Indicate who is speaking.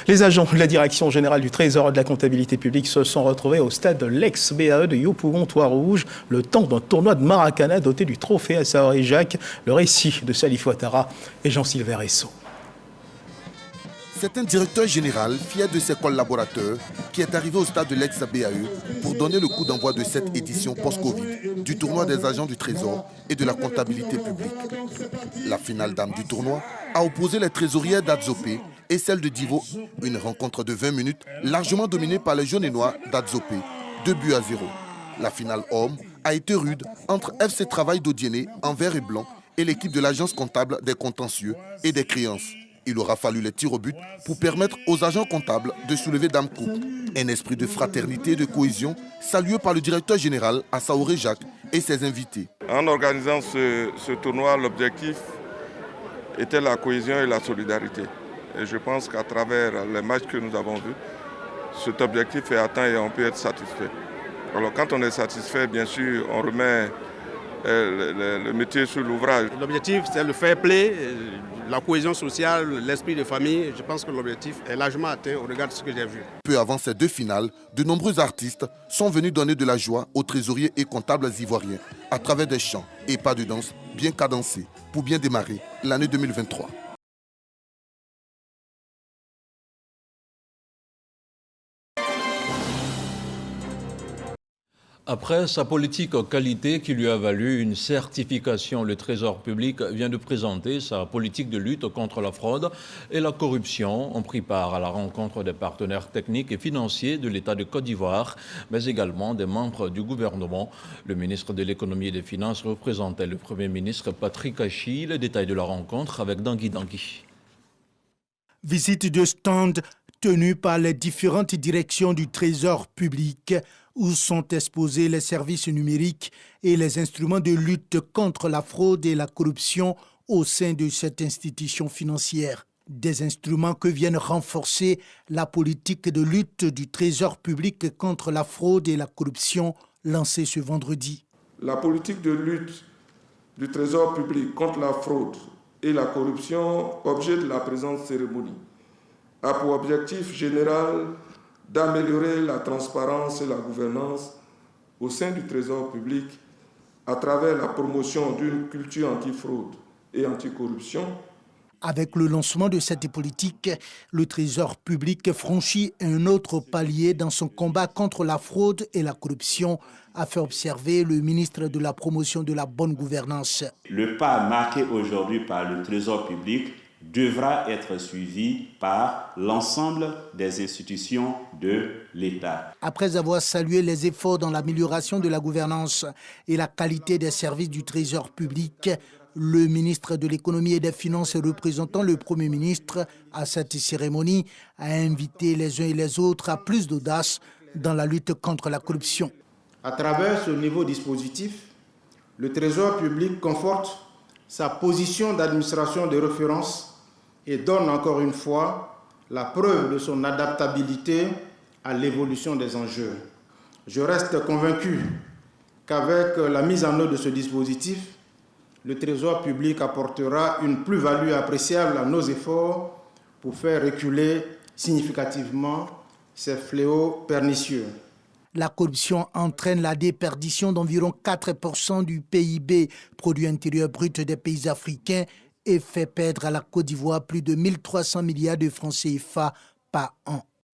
Speaker 1: Les agents de la direction générale du Trésor et de la comptabilité publique se sont retrouvés au stade de l'ex-BAE de Yopougon-Trois-Rouges, le temps d'un tournoi de Maracana doté du trophée à Saori-Jacques. Le récit de Salif Ouattara et Jean-Sylvain Esso.
Speaker 2: C'est un directeur général fier de ses collaborateurs qui est arrivé au stade de l'ex-BAE pour donner le coup d'envoi de cette édition post-Covid du tournoi des agents du Trésor et de la comptabilité publique. La finale dame du tournoi a opposé les trésorières d'Adzopé et celle de Divo, une rencontre de 20 minutes largement dominée par les jaunes et noirs d'Adzopé, 2-0. La finale homme a été rude entre FC Travail d'Odiéné en vert et blanc et l'équipe de l'agence comptable des contentieux et des créances. Il aura fallu les tirs au but pour permettre aux agents comptables de soulever dame coupe. Un esprit de fraternité et de cohésion salué par le directeur général Assaoré Jacques et ses invités.
Speaker 3: En organisant ce tournoi, l'objectif était la cohésion et la solidarité. Et je pense qu'à travers les matchs que nous avons vus, cet objectif est atteint et on peut être satisfait. Alors quand on est satisfait, bien sûr, on remet le métier sur l'ouvrage.
Speaker 4: L'objectif, c'est le fair play, la cohésion sociale, l'esprit de famille. Je pense que l'objectif est largement atteint au regard de ce que j'ai vu.
Speaker 2: Peu avant ces deux finales, de nombreux artistes sont venus donner de la joie aux trésoriers et comptables ivoiriens à travers des chants et pas de danse bien cadencés pour bien démarrer l'année 2023.
Speaker 5: Après sa politique qualité qui lui a valu une certification, le Trésor public vient de présenter sa politique de lutte contre la fraude et la corruption. On prit part à la rencontre des partenaires techniques et financiers de l'État de Côte d'Ivoire, mais également des membres du gouvernement. Le ministre de l'Économie et des Finances représentait le Premier ministre Patrick Achi. Les détails de la rencontre avec Dangui Dangui.
Speaker 6: Visite de stand tenue par les différentes directions du Trésor public, où sont exposés les services numériques et les instruments de lutte contre la fraude et la corruption au sein de cette institution financière. Des instruments que viennent renforcer la politique de lutte du Trésor public contre la fraude et la corruption lancée ce vendredi.
Speaker 3: La politique de lutte du Trésor public contre la fraude et la corruption, objet de la présente cérémonie, a pour objectif général d'améliorer la transparence et la gouvernance au sein du Trésor public à travers la promotion d'une culture anti-fraude et anti-corruption.
Speaker 6: Avec le lancement de cette politique, le Trésor public franchit un autre palier dans son combat contre la fraude et la corruption, a fait observer le ministre de la Promotion de la bonne gouvernance.
Speaker 7: Le pas marqué aujourd'hui par le Trésor public devra être suivi par l'ensemble des institutions de l'État.
Speaker 6: Après avoir salué les efforts dans l'amélioration de la gouvernance et la qualité des services du Trésor public, le ministre de l'Économie et des Finances représentant le Premier ministre à cette cérémonie a invité les uns et les autres à plus d'audace dans la lutte contre la corruption.
Speaker 8: À travers ce nouveau dispositif, le Trésor public conforte sa position d'administration de référence et donne encore une fois la preuve de son adaptabilité à l'évolution des enjeux. Je reste convaincu qu'avec la mise en œuvre de ce dispositif, le Trésor public apportera une plus-value appréciable à nos efforts pour faire reculer significativement ces fléaux pernicieux.
Speaker 6: La corruption entraîne la déperdition d'environ 4% du PIB, produit intérieur brut des pays africains, et fait perdre à la Côte d'Ivoire plus de 1300 milliards de francs CFA par an.